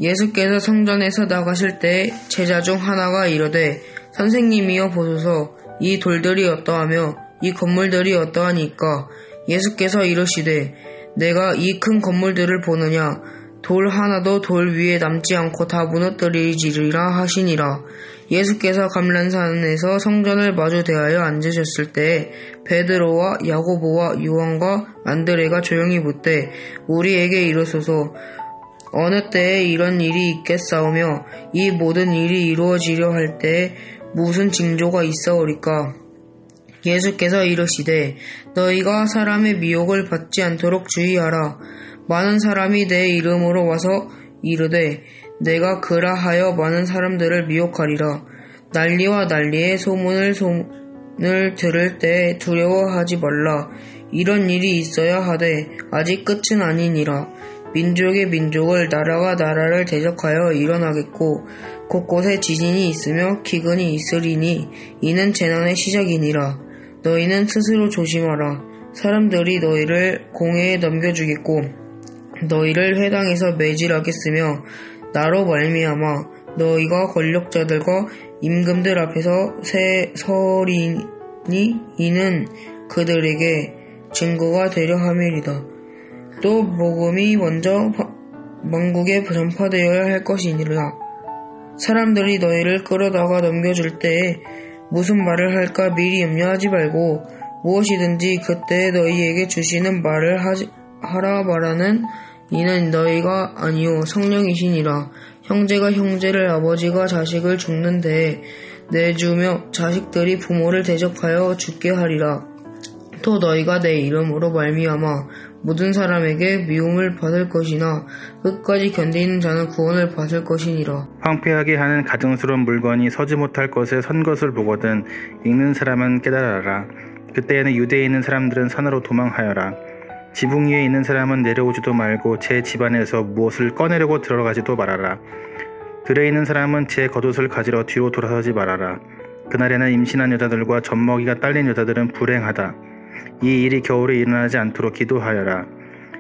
예수께서 성전에서 나가실 때에 제자 중 하나가 이르되 선생님이여 보소서 이 돌들이 어떠하며 이 건물들이 어떠하니까. 예수께서 이르시되 내가 이 큰 건물들을 보느냐. 돌 하나도 돌 위에 남지 않고 다 무너뜨리지리라 하시니라. 예수께서 감람산에서 성전을 마주 대하여 앉으셨을 때에 베드로와 야고보와 요한과 안드레가 조용히 묻되 우리에게 이르소서 어느 때에 이런 일이 있겠사오며 이 모든 일이 이루어지려 할 때에 무슨 징조가 있사오리까. 예수께서 이르시되 너희가 사람의 미혹을 받지 않도록 주의하라. 많은 사람이 내 이름으로 와서 이르되 내가 그라하여 많은 사람들을 미혹하리라. 난리와 난리의 소문을 들을 때 두려워하지 말라. 이런 일이 있어야 하되 아직 끝은 아니니라. 민족의 민족을 나라가 나라를 대적하여 일어나겠고 곳곳에 지진이 있으며 기근이 있으리니 이는 재난의 시작이니라. 너희는 스스로 조심하라. 사람들이 너희를 공회에 넘겨주겠고 너희를 회당에서 매질하겠으며 나로 말미암아 너희가 권력자들과 임금들 앞에서 서리니 이는 그들에게 증거가 되려 함이리다. 또 복음이 먼저 만국에 전파되어야 할 것이니라. 사람들이 너희를 끌어다가 넘겨줄 때에 무슨 말을 할까 미리 염려하지 말고 무엇이든지 그때에 너희에게 주시는 말을 하라 말하는 이는 너희가 아니요 성령이시니라. 형제가 형제를 아버지가 자식을 죽는 데에 내주며 자식들이 부모를 대적하여 죽게 하리라. 또 너희가 내 이름으로 말미암아 모든 사람에게 미움을 받을 것이나 끝까지 견디는 자는 구원을 받을 것이니라. 황폐하게 하는 가증스러운 물건이 서지 못할 것에 선 것을 보거든 읽는 사람은 깨달아라. 그때에는 유대에 있는 사람들은 산으로 도망하여라. 지붕 위에 있는 사람은 내려오지도 말고 제 집안에서 무엇을 꺼내려고 들어가지도 말아라. 들에 있는 사람은 제 겉옷을 가지러 뒤로 돌아서지 말아라. 그날에는 임신한 여자들과 젖먹이가 딸린 여자들은 불행하다. 이 일이 겨울에 일어나지 않도록 기도하여라.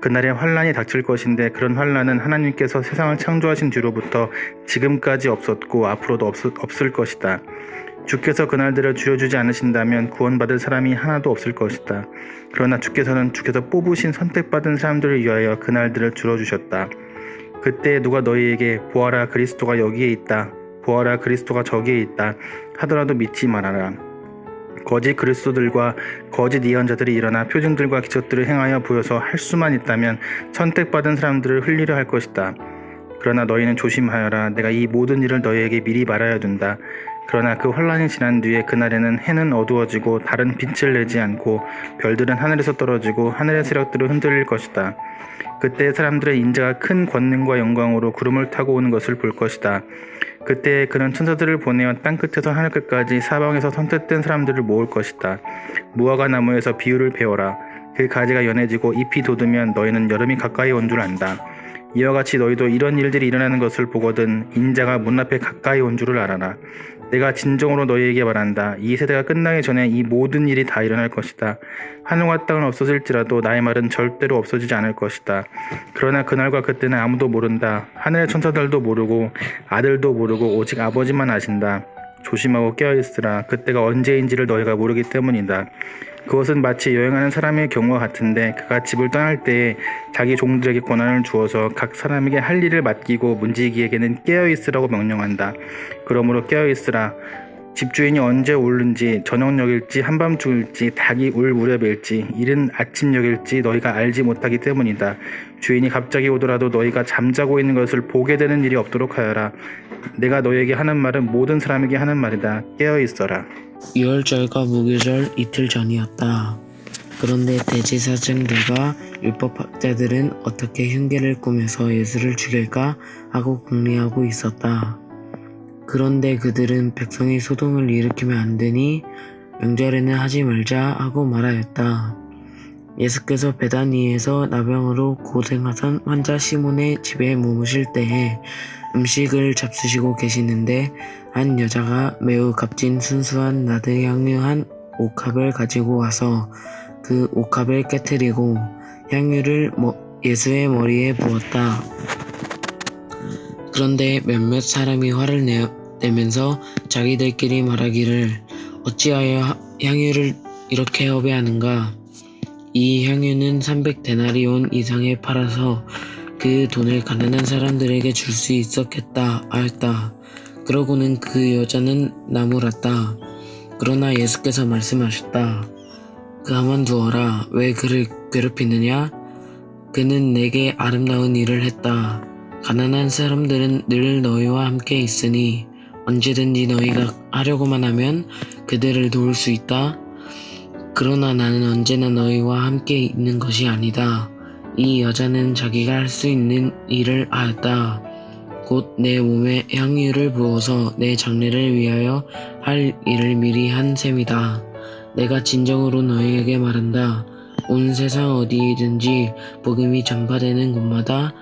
그날에 환란이 닥칠 것인데 그런 환란은 하나님께서 세상을 창조하신 뒤로부터 지금까지 없었고 앞으로도 없을 것이다. 주께서 그날들을 줄여주지 않으신다면 구원받을 사람이 하나도 없을 것이다. 그러나 주께서는 주께서 뽑으신 선택받은 사람들을 위하여 그날들을 줄여주셨다. 그때 누가 너희에게 보아라 그리스도가 여기에 있다, 보아라 그리스도가 저기에 있다 하더라도 믿지 말아라. 거짓 그리스도들과 거짓 예언자들이 일어나 표징들과 기적들을 행하여 보여서 할 수만 있다면 선택받은 사람들을 흘리려 할 것이다. 그러나 너희는 조심하여라. 내가 이 모든 일을 너희에게 미리 말하여 둔다. 그러나 그 환란이 지난 뒤에 그날에는 해는 어두워지고 달은 빛을 내지 않고 별들은 하늘에서 떨어지고 하늘의 세력들은 흔들릴 것이다. 그때 사람들의 인자가 큰 권능과 영광으로 구름을 타고 오는 것을 볼 것이다. 그때 그는 천사들을 보내어 땅끝에서 하늘끝까지 사방에서 선택된 사람들을 모을 것이다. 무화과 나무에서 비유를 배워라. 그 가지가 연해지고 잎이 돋으면 너희는 여름이 가까이 온 줄 안다. 이와 같이 너희도 이런 일들이 일어나는 것을 보거든 인자가 문 앞에 가까이 온 줄을 알아라. 내가 진정으로 너희에게 말한다. 이 세대가 끝나기 전에 이 모든 일이 다 일어날 것이다. 하늘과 땅은 없어질지라도 나의 말은 절대로 없어지지 않을 것이다. 그러나 그날과 그때는 아무도 모른다. 하늘의 천사들도 모르고 아들도 모르고 오직 아버지만 아신다. 조심하고 깨어있으라. 그때가 언제인지를 너희가 모르기 때문이다. 그것은 마치 여행하는 사람의 경우와 같은데 그가 집을 떠날 때에 자기 종들에게 권한을 주어서 각 사람에게 할 일을 맡기고 문지기에게는 깨어있으라고 명령한다. 그러므로 깨어있으라. 집주인이 언제 울는지 저녁녘일지 한밤중일지 닭이 울 무렵일지 이른 아침녘일지 너희가 알지 못하기 때문이다. 주인이 갑자기 오더라도 너희가 잠자고 있는 것을 보게 되는 일이 없도록 하여라. 내가 너희에게 하는 말은 모든 사람에게 하는 말이다. 깨어있어라. 유월절과 무교절 이틀 전이었다. 그런데 대제사장들과 율법학자들은 어떻게 흉계를 꾸며서 예수를 죽일까 하고 궁리하고 있었다. 그런데 그들은 백성이 소동을 일으키면 안 되니 명절에는 하지 말자 하고 말하였다. 예수께서 베다니에서 나병으로 고생하던 환자 시몬의 집에 머무실 때에 음식을 잡수시고 계시는데 한 여자가 매우 값진 순수한 나드 향유 한 옥합을 가지고 와서 그 옥합을 깨트리고 향유를 예수의 머리에 부었다. 그런데 몇몇 사람이 화를 내면서 자기들끼리 말하기를 어찌하여 향유를 이렇게 허비하는가? 이 향유는 300데나리온 이상에 팔아서 그 돈을 가난한 사람들에게 줄 수 있었겠다 하였다. 그러고는 그 여자는 나무랐다. 그러나 예수께서 말씀하셨다. 가만두어라. 왜 그를 괴롭히느냐? 그는 내게 아름다운 일을 했다. 가난한 사람들은 늘 너희와 함께 있으니 언제든지 너희가 하려고만 하면 그들을 도울 수 있다. 그러나 나는 언제나 너희와 함께 있는 것이 아니다. 이 여자는 자기가 할 수 있는 일을 하였다. 곧 내 몸에 향유를 부어서 내 장례를 위하여 할 일을 미리 한 셈이다. 내가 진정으로 너희에게 말한다. 온 세상 어디든지 복음이 전파되는 곳마다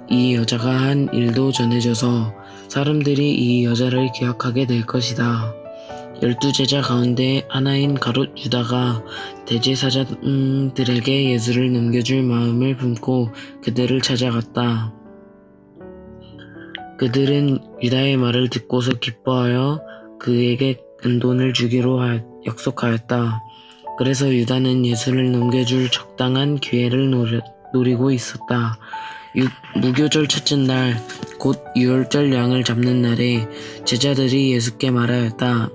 이 여자가 한 일도 전해져서 사람들이 이 여자를 기억하게 될 것이다. 12제자 가운데 하나인 가롯 유다가 대제사장들에게 예수를 넘겨줄 마음을 품고 그들을 찾아갔다. 그들은 유다의 말을 듣고서 기뻐하여 그에게 은돈을 주기로 약속하였다. 그래서 유다는 예수를 넘겨줄 적당한 기회를 노리고 있었다. 무교절 첫째 날, 곧 유월절 양을 잡는 날에 제자들이 예수께 말하였다.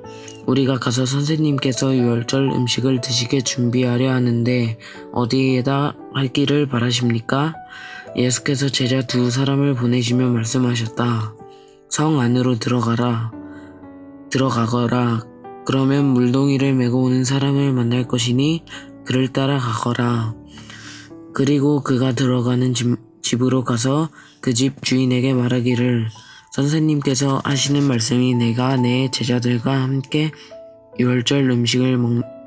우리가 가서 선생님께서 유월절 음식을 드시게 준비하려 하는데 어디에다 할기를 바라십니까? 예수께서 제자 2사람을 보내시며 말씀하셨다. 성 안으로 들어가거라. 그러면 물동이를 메고 오는 사람을 만날 것이니 그를 따라 가거라. 그리고 그가 들어가는 집으로 가서 그 집 주인에게 말하기를 선생님께서 하시는 말씀이 내가 내 제자들과 함께 유월절 음식을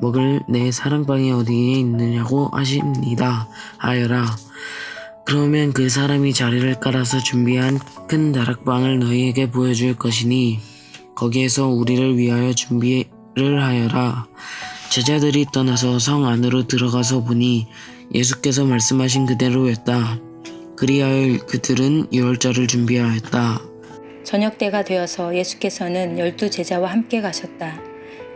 먹을 내 사랑방이 어디에 있느냐고 하십니다 하여라. 그러면 그 사람이 자리를 깔아서 준비한 큰 다락방을 너희에게 보여줄 것이니 거기에서 우리를 위하여 준비를 하여라. 제자들이 떠나서 성 안으로 들어가서 보니 예수께서 말씀하신 그대로였다. 그리하여 그들은 유월절을 준비하였다. 저녁 때가 되어서 예수께서는 12제자와 함께 가셨다.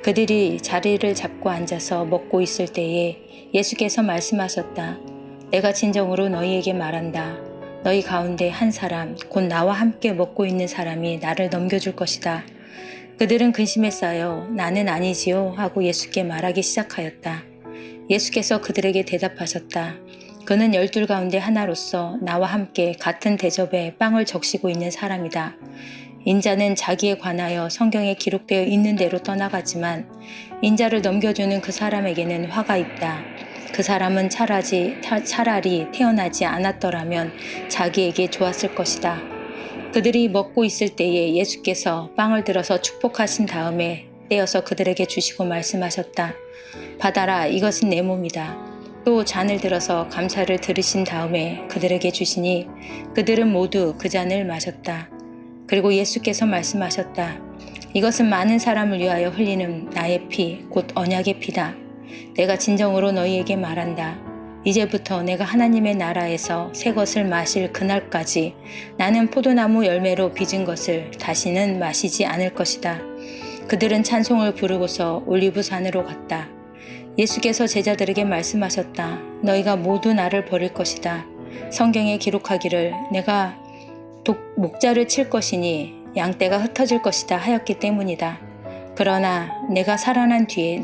그들이 자리를 잡고 앉아서 먹고 있을 때에 예수께서 말씀하셨다. 내가 진정으로 너희에게 말한다. 너희 가운데 한 사람, 곧 나와 함께 먹고 있는 사람이 나를 넘겨줄 것이다. 그들은 근심에 쌓여 나는 아니지요 하고 예수께 말하기 시작하였다. 예수께서 그들에게 대답하셨다. 그는 12 가운데 하나로서 나와 함께 같은 대접에 빵을 적시고 있는 사람이다. 인자는 자기에 관하여 성경에 기록되어 있는 대로 떠나가지만 인자를 넘겨주는 그 사람에게는 화가 있다. 그 사람은 차라리 태어나지 않았더라면 자기에게 좋았을 것이다. 그들이 먹고 있을 때에 예수께서 빵을 들어서 축복하신 다음에 떼어서 그들에게 주시고 말씀하셨다. 받아라, 이것은 내 몸이다. 또 잔을 들어서 감사를 들으신 다음에 그들에게 주시니 그들은 모두 그 잔을 마셨다. 그리고 예수께서 말씀하셨다. 이것은 많은 사람을 위하여 흘리는 나의 피, 곧 언약의 피다. 내가 진정으로 너희에게 말한다. 이제부터 내가 하나님의 나라에서 새 것을 마실 그날까지 나는 포도나무 열매로 빚은 것을 다시는 마시지 않을 것이다. 그들은 찬송을 부르고서 올리브산으로 갔다. 예수께서 제자들에게 말씀하셨다. 너희가 모두 나를 버릴 것이다. 성경에 기록하기를 내가 목자를 칠 것이니 양떼가 흩어질 것이다 하였기 때문이다. 그러나 내가 살아난 뒤에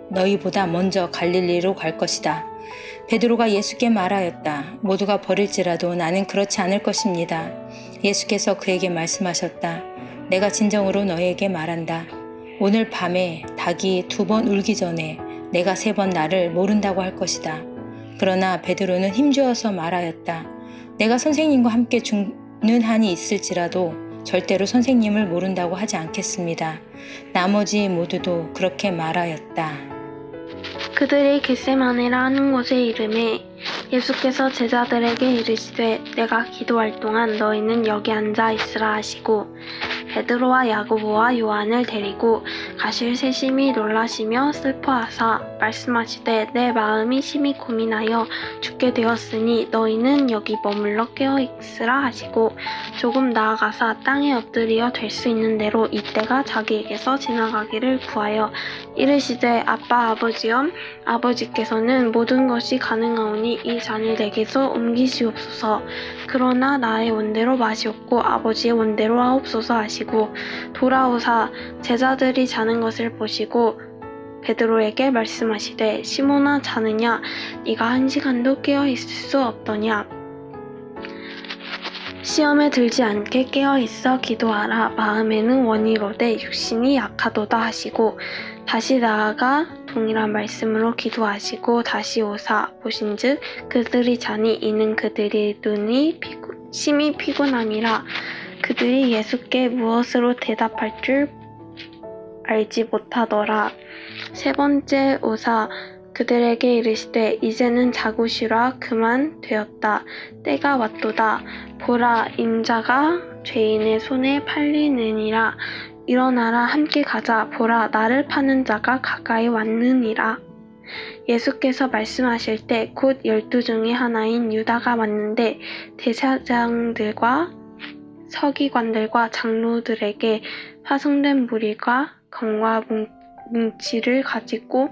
너희보다 먼저 갈릴리로 갈 것이다. 베드로가 예수께 말하였다. 모두가 버릴지라도 나는 그렇지 않을 것입니다. 예수께서 그에게 말씀하셨다. 내가 진정으로 너희에게 말한다. 오늘 밤에 닭이 2번 울기 전에 내가 3번 나를 모른다고 할 것이다. 그러나 베드로는 힘주어서 말하였다. 내가 선생님과 함께 죽는 한이 있을지라도 절대로 선생님을 모른다고 하지 않겠습니다. 나머지 모두도 그렇게 말하였다. 그들이 겟세마네라 하는 곳에 이르매 예수께서 제자들에게 이르시되 내가 기도할 동안 너희는 여기 앉아 있으라 하시고 베드로와 야고보와 요한을 데리고 가실 세심히 놀라시며 슬퍼하사 말씀하시되 내 마음이 심히 고민하여 죽게 되었으니 너희는 여기 머물러 깨어 있으라 하시고 조금 나아가사 땅에 엎드려 될 수 있는 대로 이때가 자기에게서 지나가기를 구하여 이르시되 아빠 아버지여 아버지께서는 모든 것이 가능하오니 이 잔을 내게서 옮기시옵소서. 그러나 나의 원대로 마시옵고 아버지의 원대로 하옵소서 하시고 돌아오사 제자들이 자는 것을 보시고 베드로에게 말씀하시되 시몬아 자느냐 네가 1시간도 깨어 있을 수 없더냐. 시험에 들지 않게 깨어 있어 기도하라. 마음에는 원이로되 육신이 약하도다 하시고 다시 나아가 동일한 말씀으로 기도하시고 다시 오사 보신즉 그들이 자니 이는 그들의 눈이 심히 피곤함이라. 그들이 예수께 무엇으로 대답할 줄 알지 못하더라. 세 번째 오사 그들에게 이르시되 이제는 자고 쉬라. 그만 되었다. 때가 왔도다. 보라 인자가 죄인의 손에 팔리느니라. 일어나라 함께 가자. 보라 나를 파는 자가 가까이 왔느니라. 예수께서 말씀하실 때 곧 12 중에 하나인 유다가 왔는데 대제사장들과 서기관들과 장로들에게 파송된 무리가 검과 뭉치를 가지고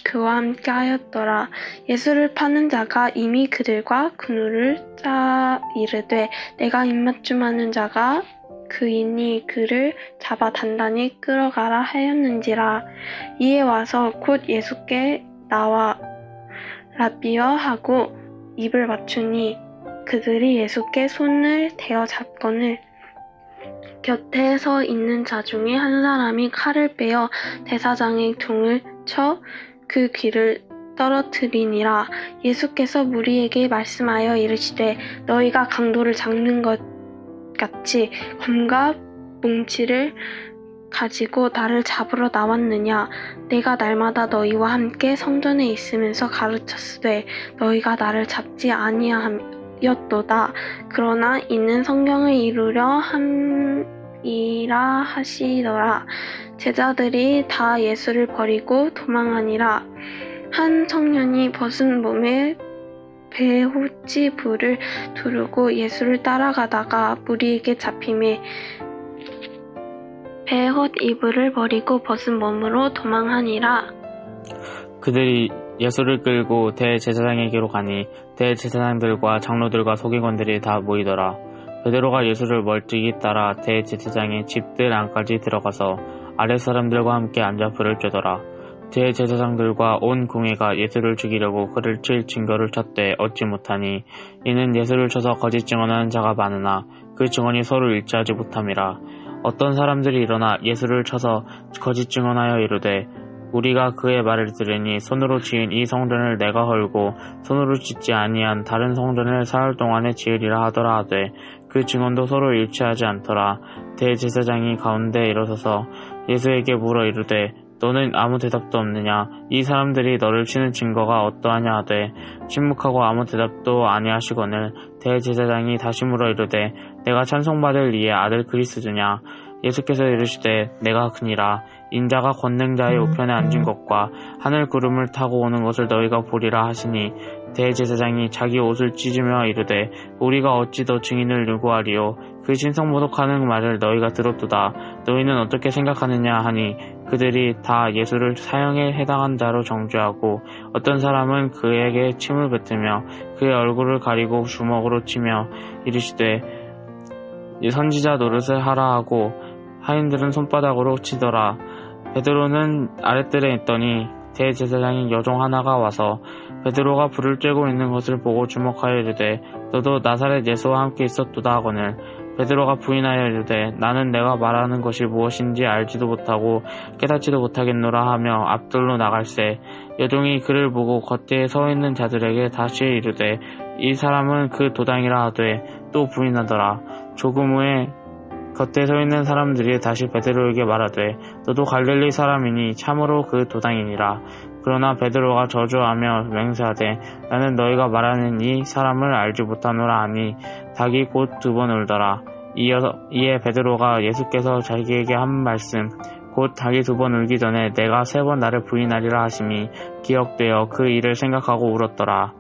그와 함께 하였더라. 예수를 파는 자가 이미 그들과 그누를 짜 이르되 내가 입맞춤하는 자가 그이니 그를 잡아 단단히 끌어가라 하였는지라. 이에 와서 곧 예수께 나와 라비어 하고 입을 맞추니 그들이 예수께 손을 대어 잡거늘 곁에 서 있는 자 중에 한 사람이 칼을 빼어 대사장의 등을 쳐 그 귀를 떨어뜨리니라. 예수께서 무리에게 말씀하여 이르시되 너희가 강도를 잡는 것 같이 검과 뭉치를 가지고 나를 잡으러 나왔느냐. 내가 날마다 너희와 함께 성전에 있으면서 가르쳤으되 너희가 나를 잡지 아니하였도다. 그러나 이는 성경을 이루려 함이라 하시더라. 제자들이 다 예수를 버리고 도망하니라. 한 청년이 벗은 몸에 배호치불을 두르고 예수를 따라가다가 무리에게 잡히매 배옷 이불을 버리고 벗은 몸으로 도망하니라. 그들이 예수를 끌고 대제사장에게로 가니 대제사장들과 장로들과 서기관들이 다 모이더라. 베드로가 예수를 멀찍이 따라 대제사장의 집들 안까지 들어가서 아랫사람들과 함께 앉아 불을 쬐더라. 대제사장들과 온 공회가 예수를 죽이려고 그를 칠 증거를 찾되 얻지 못하니 이는 예수를 쳐서 거짓 증언하는 자가 많으나 그 증언이 서로 일치하지 못함이라. 어떤 사람들이 일어나 예수를 쳐서 거짓 증언하여 이르되 우리가 그의 말을 들으니 손으로 지은 이 성전을 내가 헐고 손으로 짓지 아니한 다른 성전을 사흘 동안에 지으리라 하더라 하되 그 증언도 서로 일치하지 않더라. 대제사장이 가운데 일어서서 예수에게 물어 이르되 너는 아무 대답도 없느냐? 이 사람들이 너를 치는 증거가 어떠하냐 하되 침묵하고 아무 대답도 아니하시거늘 대제사장이 다시 물어 이르되 내가 찬송받을 이의 아들 그리스도냐? 예수께서 이르시되 내가 그니라. 인자가 권능자의 우편에 앉은 것과 하늘 구름을 타고 오는 것을 너희가 보리라 하시니 대제사장이 자기 옷을 찢으며 이르되 우리가 어찌 더 증인을 요구하리요? 그 신성모독하는 말을 너희가 들었도다. 너희는 어떻게 생각하느냐 하니 그들이 다 예수를 사형에 해당한 자로 정죄하고 어떤 사람은 그에게 침을 뱉으며 그의 얼굴을 가리고 주먹으로 치며 이르시되 선지자 노릇을 하라 하고 하인들은 손바닥으로 치더라. 베드로는 아랫뜰에 있더니 대제사장의 여종 하나가 와서 베드로가 불을 쬐고 있는 것을 보고 주목하여 이르되 너도 나사렛 예수와 함께 있었도다 하거늘 베드로가 부인하여 이르되 나는 내가 말하는 것이 무엇인지 알지도 못하고 깨닫지도 못하겠노라 하며 앞뜰로 나갈새 여종이 그를 보고 겉에 서 있는 자들에게 다시 이르되 이 사람은 그 도당이라 하되 또 부인하더라. 조금 후에 겉에 서 있는 사람들이 다시 베드로에게 말하되 너도 갈릴리 사람이니 참으로 그 도당이니라. 그러나 베드로가 저주하며 맹세하되 나는 너희가 말하는 이 사람을 알지 못하노라 하니 닭이 곧 2번 울더라. 이에 베드로가 예수께서 자기에게 한 말씀 곧 닭이 2번 울기 전에 내가 3번 나를 부인하리라 하심이 기억되어 그 일을 생각하고 울었더라.